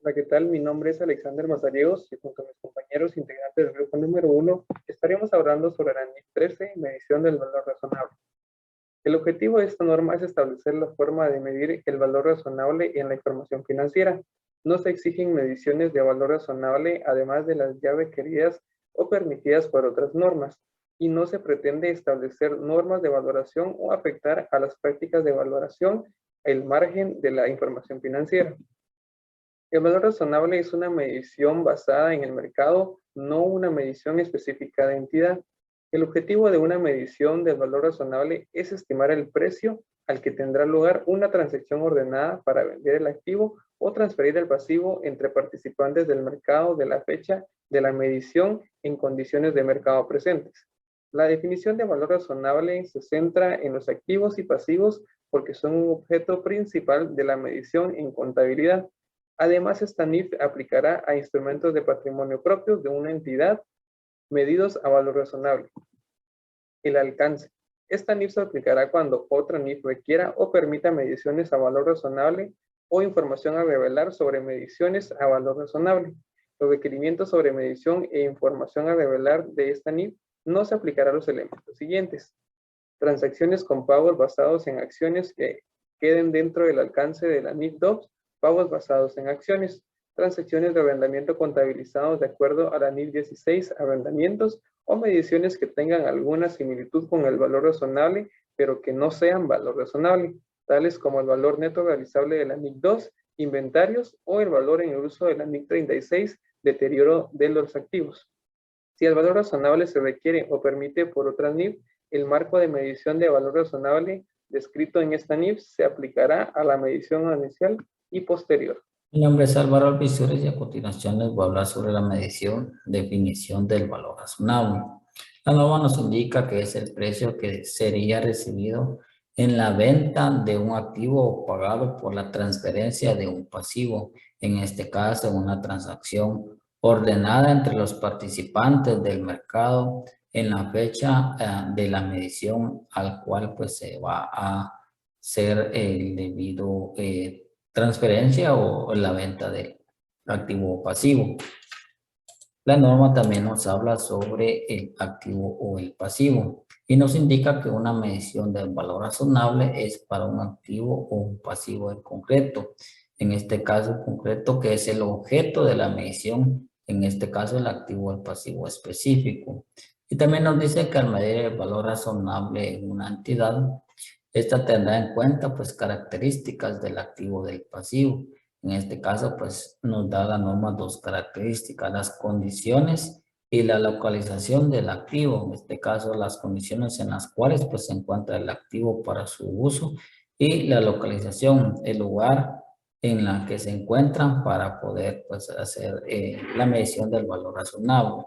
Hola, ¿qué tal? Mi nombre es Alexander Mazariegos y junto a mis compañeros integrantes del grupo número 1 estaremos hablando sobre la NIF 13, medición del valor razonable. El objetivo de esta norma es establecer la forma de medir el valor razonable en la información financiera. No se exigen mediciones de valor razonable además de las ya requeridas o permitidas por otras normas, y no se pretende establecer normas de valoración o afectar a las prácticas de valoración el margen de la información financiera. El valor razonable es una medición basada en el mercado, no una medición específica de entidad. El objetivo de una medición del valor razonable es estimar el precio al que tendrá lugar una transacción ordenada para vender el activo o transferir el pasivo entre participantes del mercado de la fecha de la medición en condiciones de mercado presentes. La definición de valor razonable se centra en los activos y pasivos porque son un objeto principal de la medición en contabilidad. Además, esta NIF aplicará a instrumentos de patrimonio propios de una entidad medidos a valor razonable. El alcance. Esta NIF se aplicará cuando otra NIF requiera o permita mediciones a valor razonable o información a revelar sobre mediciones a valor razonable. Los requerimientos sobre medición e información a revelar de esta NIF no se aplicará a los elementos siguientes. Transacciones con pagos basados en acciones que queden dentro del alcance de la NIF 2, pagos basados en acciones, transacciones de arrendamiento contabilizados de acuerdo a la NIF 16, arrendamientos o mediciones que tengan alguna similitud con el valor razonable, pero que no sean valor razonable, tales como el valor neto realizable de la NIF 2, inventarios, o el valor en uso de la NIF 36, deterioro de los activos. Si el valor razonable se requiere o permite por otra NIF, el marco de medición de valor razonable descrito en esta NIF se aplicará a la medición inicial y posterior. Mi nombre es Álvaro Alvisures y a continuación les voy a hablar sobre la definición del valor razonable. La norma nos indica que es el precio que sería recibido en la venta de un activo o pagado por la transferencia de un pasivo, en este caso una transacción ordenada entre los participantes del mercado en la fecha de la medición al cual pues se va a ser el debido transferencia o la venta del activo o pasivo. La norma también nos habla sobre el activo o el pasivo y nos indica que una medición del valor razonable es para un activo o un pasivo en concreto. En este caso concreto, que es el objeto de la medición, en este caso el activo o el pasivo específico. Y también nos dice que al medir el valor razonable en una entidad, esta tendrá en cuenta pues características del activo o del pasivo. En este caso, pues nos da la norma dos características, las condiciones y la localización del activo. En este caso, las condiciones en las cuales pues se encuentra el activo para su uso y la localización, el lugar en la que se encuentran para poder pues hacer la medición del valor razonable.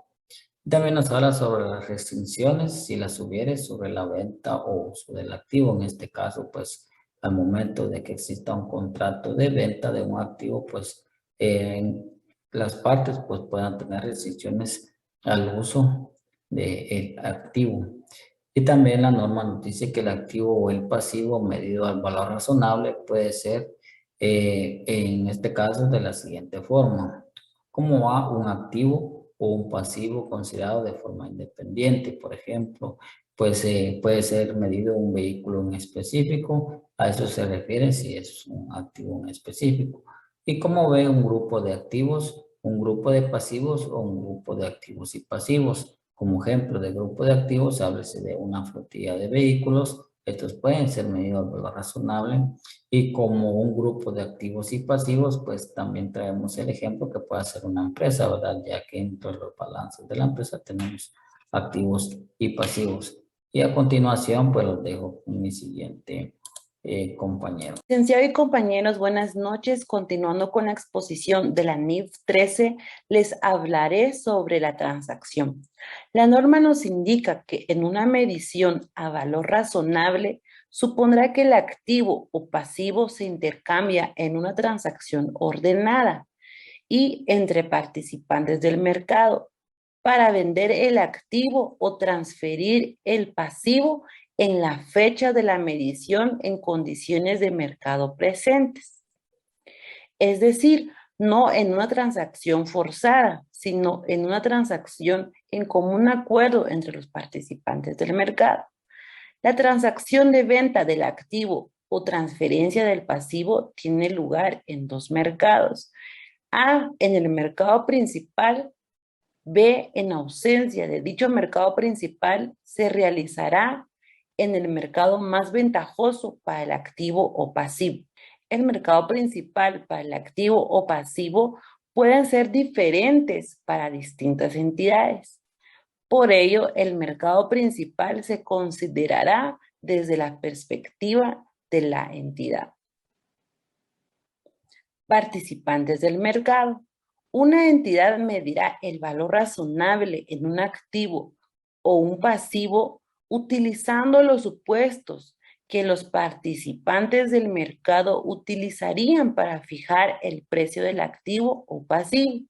También nos habla sobre las restricciones, si las hubiere, sobre la venta o uso del activo. En este caso, pues, al momento de que exista un contrato de venta de un activo, pues, las partes, pues, puedan tener restricciones al uso del activo. Y también la norma nos dice que el activo o el pasivo medido al valor razonable puede ser, en este caso, de la siguiente forma. ¿Cómo va un activo o un pasivo considerado de forma independiente? Por ejemplo, pues puede ser medido un vehículo en específico, a eso se refiere si es un activo en específico. ¿Y cómo ve un grupo de activos, un grupo de pasivos o un grupo de activos y pasivos? Como ejemplo de grupo de activos, háblese de una flotilla de vehículos, estos pueden ser medidos de valor razonable, y como un grupo de activos y pasivos, pues también traemos el ejemplo que puede ser una empresa, ¿verdad? Ya que entre los balances de la empresa tenemos activos y pasivos. Y a continuación, pues los dejo con mi siguiente compañero. Licenciado y compañeros, buenas noches. Continuando con la exposición de la NIF 13, les hablaré sobre la transacción. La norma nos indica que en una medición a valor razonable supondrá que el activo o pasivo se intercambia en una transacción ordenada y entre participantes del mercado para vender el activo o transferir el pasivo en la fecha de la medición en condiciones de mercado presentes. Es decir, no en una transacción forzada, sino en una transacción en común acuerdo entre los participantes del mercado. La transacción de venta del activo o transferencia del pasivo tiene lugar en dos mercados. A, en el mercado principal. B, en ausencia de dicho mercado principal, se realizará en el mercado más ventajoso para el activo o pasivo. El mercado principal para el activo o pasivo pueden ser diferentes para distintas entidades. Por ello, el mercado principal se considerará desde la perspectiva de la entidad. Participantes del mercado. Una entidad medirá el valor razonable en un activo o un pasivo utilizando los supuestos que los participantes del mercado utilizarían para fijar el precio del activo o pasivo.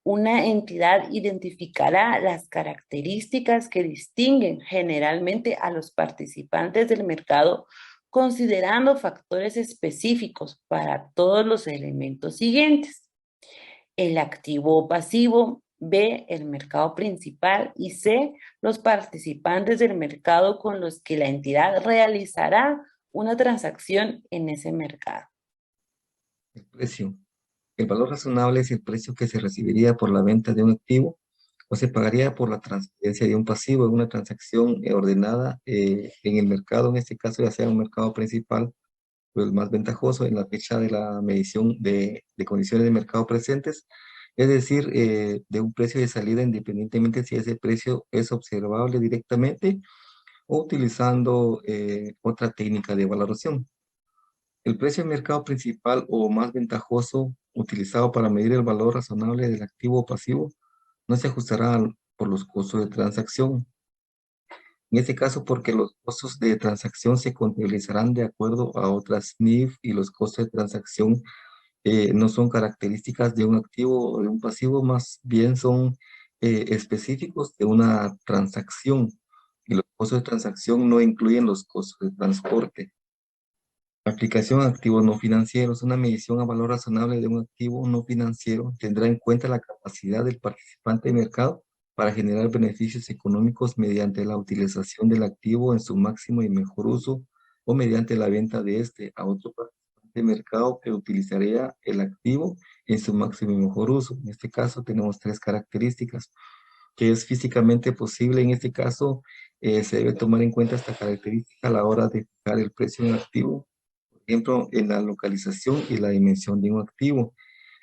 Una entidad identificará las características que distinguen generalmente a los participantes del mercado, considerando factores específicos para todos los elementos siguientes: el activo o pasivo, B, el mercado principal, y C, los participantes del mercado con los que la entidad realizará una transacción en ese mercado. El precio. El valor razonable es el precio que se recibiría por la venta de un activo o se pagaría por la transferencia de un pasivo en una transacción ordenada en el mercado, en este caso ya sea un mercado principal o el más ventajoso en la fecha de la medición de condiciones de mercado presentes, es decir, de un precio de salida independientemente si ese precio es observable directamente o utilizando otra técnica de valoración. El precio de mercado principal o más ventajoso utilizado para medir el valor razonable del activo o pasivo no se ajustará por los costos de transacción. En este caso, porque los costos de transacción se contabilizarán de acuerdo a otras NIF y los costos de transacción no son características de un activo o de un pasivo, más bien son específicos de una transacción. Y los costos de transacción no incluyen los costos de transporte. Aplicación a activos no financieros. Una medición a valor razonable de un activo no financiero tendrá en cuenta la capacidad del participante de mercado para generar beneficios económicos mediante la utilización del activo en su máximo y mejor uso o mediante la venta de este a otro participante de mercado que utilizaría el activo en su máximo y mejor uso. En este caso tenemos tres características. Que es físicamente posible. En este caso se debe tomar en cuenta esta característica a la hora de fijar el precio de un activo. Por ejemplo, en la localización y la dimensión de un activo.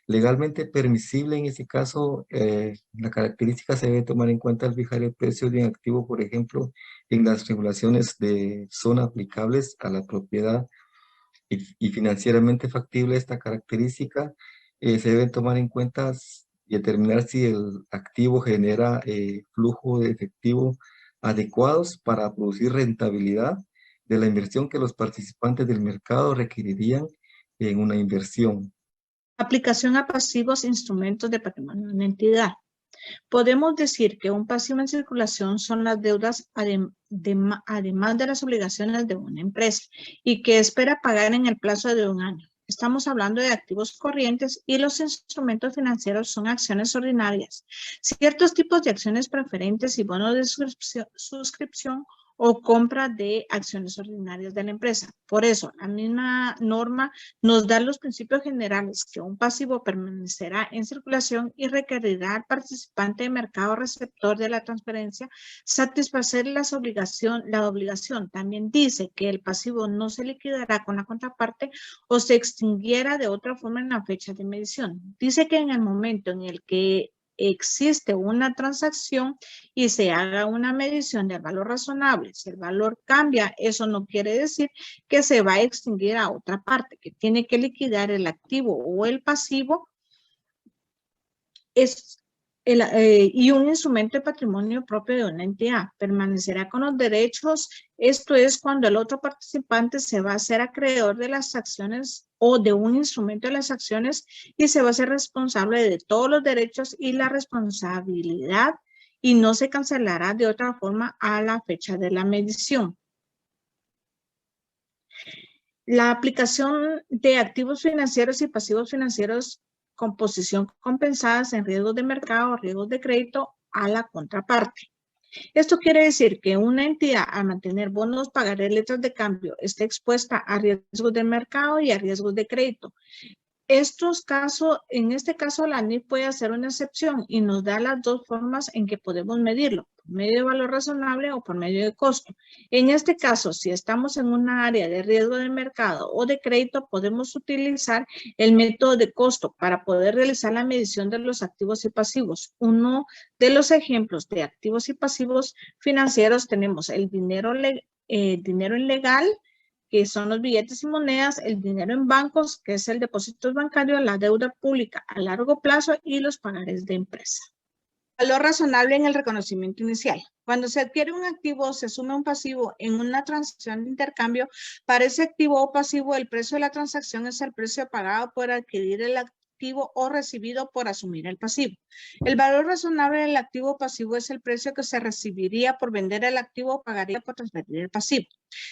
Legalmente permisible en este caso, la característica se debe tomar en cuenta al fijar el precio de un activo, por ejemplo, en las regulaciones de zona aplicables a la propiedad y financieramente factible esta característica, se debe tomar en cuenta y determinar si el activo genera flujo de efectivo adecuados para producir rentabilidad de la inversión que los participantes del mercado requerirían en una inversión. Aplicación a pasivos instrumentos de patrimonio de una entidad. Podemos decir que un pasivo en circulación son las deudas además de las obligaciones de una empresa y que espera pagar en el plazo de un año. Estamos hablando de activos corrientes y los instrumentos financieros son acciones ordinarias, ciertos tipos de acciones preferentes y bonos de suscripción o compra de acciones ordinarias de la empresa. Por eso, la misma norma nos da los principios generales que un pasivo permanecerá en circulación y requerirá al participante de mercado receptor de la transferencia satisfacer la obligación. También dice que el pasivo no se liquidará con la contraparte o se extinguiera de otra forma en la fecha de medición. Dice que en el momento en el que existe una transacción y se haga una medición del valor razonable, si el valor cambia, eso no quiere decir que se va a extinguir a otra parte, que tiene que liquidar el activo o el pasivo y un instrumento de patrimonio propio de una entidad. Permanecerá con los derechos, esto es cuando el otro participante se va a hacer acreedor de las acciones o de un instrumento de las acciones y se va a ser responsable de todos los derechos y la responsabilidad y no se cancelará de otra forma a la fecha de la medición. La aplicación de activos financieros y pasivos financieros composición compensadas en riesgos de mercado o riesgos de crédito a la contraparte. Esto quiere decir que una entidad al mantener bonos, pagaré, letras de cambio esté expuesta a riesgos de mercado y a riesgos de crédito. En este caso, la NIF puede hacer una excepción y nos da las dos formas en que podemos medirlo, por medio de valor razonable o por medio de costo. En este caso, si estamos en una área de riesgo de mercado o de crédito, podemos utilizar el método de costo para poder realizar la medición de los activos y pasivos. Uno de los ejemplos de activos y pasivos financieros tenemos el dinero en legal, que son los billetes y monedas, el dinero en bancos, que es el depósito bancario, la deuda pública a largo plazo y los pagares de empresa. Valor razonable en el reconocimiento inicial. Cuando se adquiere un activo o se asume un pasivo en una transacción de intercambio, para ese activo o pasivo el precio de la transacción es el precio pagado por adquirir el activo o recibido por asumir el pasivo. El valor razonable del activo o pasivo es el precio que se recibiría por vender el activo o pagaría por transferir el pasivo.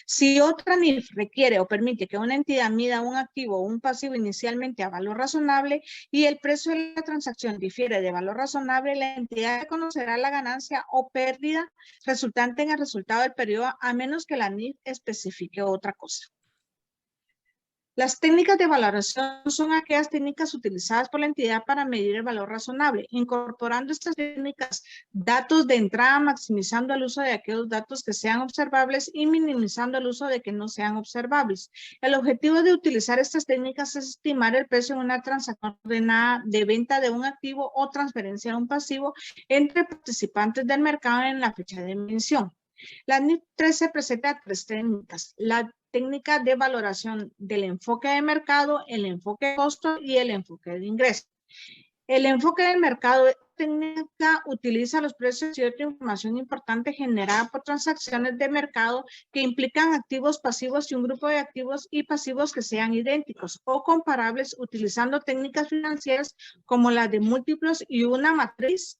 Si otra NIF requiere o permite que una entidad mida un activo o un pasivo inicialmente a valor razonable y el precio de la transacción difiere de valor razonable, la entidad reconocerá la ganancia o pérdida resultante en el resultado del periodo a menos que la NIF especifique otra cosa. Las técnicas de valoración son aquellas técnicas utilizadas por la entidad para medir el valor razonable, incorporando estas técnicas datos de entrada, maximizando el uso de aquellos datos que sean observables y minimizando el uso de que no sean observables. El objetivo de utilizar estas técnicas es estimar el precio en una transacción ordenada de venta de un activo o transferencia de un pasivo entre participantes del mercado en la fecha de emisión. La NIF 13 presenta tres técnicas: la técnica de valoración del enfoque de mercado, el enfoque de costo y el enfoque de ingreso. El enfoque del mercado, esta técnica utiliza los precios y otra información importante generada por transacciones de mercado que implican activos, pasivos y un grupo de activos y pasivos que sean idénticos o comparables, utilizando técnicas financieras como la de múltiplos y una matriz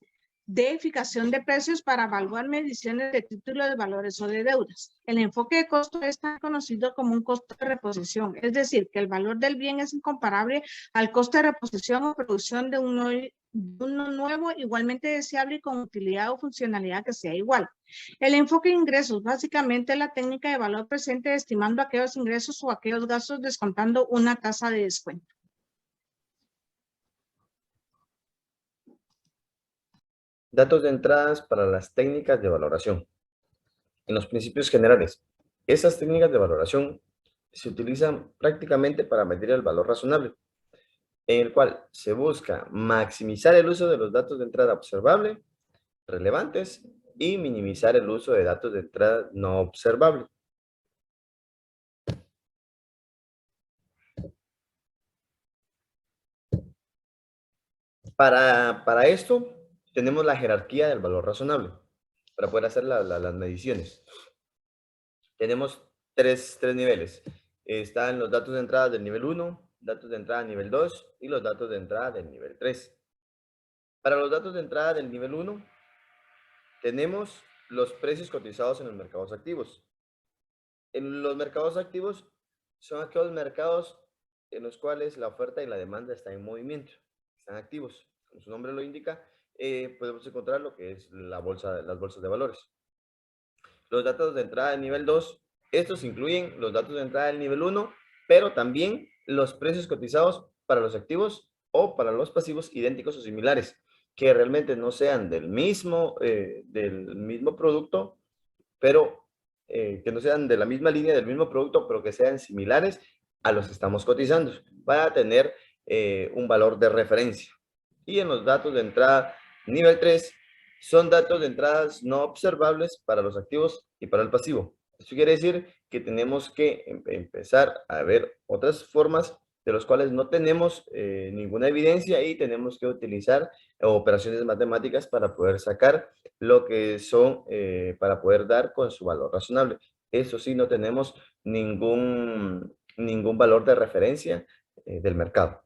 de fijación de precios para evaluar mediciones de títulos de valores o de deudas. El enfoque de costo es tan conocido como un costo de reposición, es decir, que el valor del bien es incomparable al costo de reposición o producción de uno nuevo igualmente deseable y con utilidad o funcionalidad que sea igual. El enfoque de ingresos, básicamente es la técnica de valor presente estimando aquellos ingresos o aquellos gastos descontando una tasa de descuento. Datos de entradas para las técnicas de valoración. En los principios generales, esas técnicas de valoración se utilizan prácticamente para medir el valor razonable, en el cual se busca maximizar el uso de los datos de entrada observable, relevantes, y minimizar el uso de datos de entrada no observable. Para esto, tenemos la jerarquía del valor razonable, para poder hacer las mediciones. Tenemos tres niveles. Están los datos de entrada del nivel 1, datos de entrada del nivel 2 y los datos de entrada del nivel 3. Para los datos de entrada del nivel 1, tenemos los precios cotizados en los mercados activos. En los mercados activos son aquellos mercados en los cuales la oferta y la demanda están en movimiento, están activos. Como su nombre lo indica, podemos encontrar lo que es las bolsas de valores. Los datos de entrada del nivel 2, estos incluyen los datos de entrada del nivel 1, pero también los precios cotizados para los activos o para los pasivos idénticos o similares, que realmente no sean del mismo producto, pero que no sean de la misma línea del mismo producto, pero que sean similares a los que estamos cotizando, para tener un valor de referencia. Y en los datos de entrada nivel 3, son datos de entradas no observables para los activos y para el pasivo. Esto quiere decir que tenemos que empezar a ver otras formas de las cuales no tenemos ninguna evidencia y tenemos que utilizar operaciones matemáticas para poder sacar lo que son, para poder dar con su valor razonable. Eso sí, no tenemos ningún valor de referencia del mercado.